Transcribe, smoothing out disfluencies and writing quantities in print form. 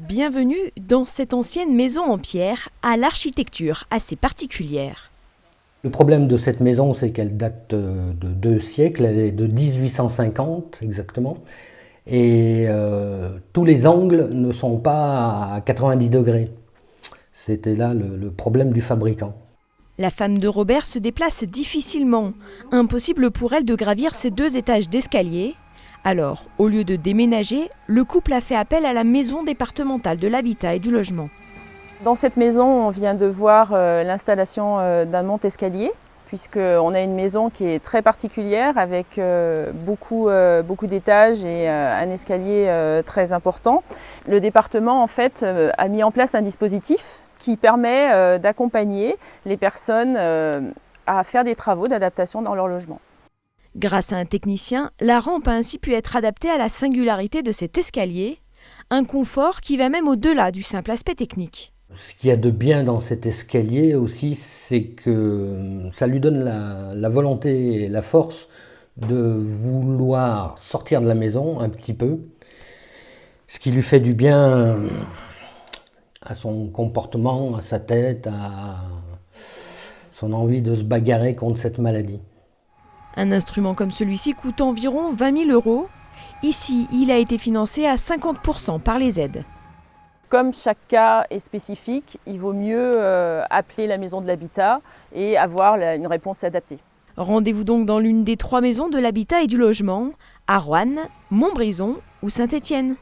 Bienvenue dans cette ancienne maison en pierre à l'architecture assez particulière. Le problème de cette maison, c'est qu'elle date de 2 siècles, elle est de 1850 exactement, et tous les angles ne sont pas à 90 degrés. C'était là le problème du fabricant. La femme de Robert se déplace difficilement. Impossible pour elle de gravir ces 2 étages d'escalier. Alors, au lieu de déménager, le couple a fait appel à la maison départementale de l'habitat et du logement. Dans cette maison, on vient de voir l'installation d'un monte-escalier, puisqu'on a une maison qui est très particulière avec beaucoup d'étages et un escalier très important. Le département en fait, a mis en place un dispositif qui permet d'accompagner les personnes à faire des travaux d'adaptation dans leur logement. Grâce à un technicien, la rampe a ainsi pu être adaptée à la singularité de cet escalier, un confort qui va même au-delà du simple aspect technique. Ce qu'il y a de bien dans cet escalier aussi, c'est que ça lui donne la volonté et la force de vouloir sortir de la maison un petit peu, ce qui lui fait du bien à son comportement, à sa tête, à son envie de se bagarrer contre cette maladie. Un instrument comme celui-ci coûte environ 20 000 €. Ici, il a été financé à 50% par les aides. Comme chaque cas est spécifique, il vaut mieux appeler la maison de l'habitat et avoir une réponse adaptée. Rendez-vous donc dans l'une des 3 maisons de l'habitat et du logement, à Roanne, Montbrison ou Saint-Étienne.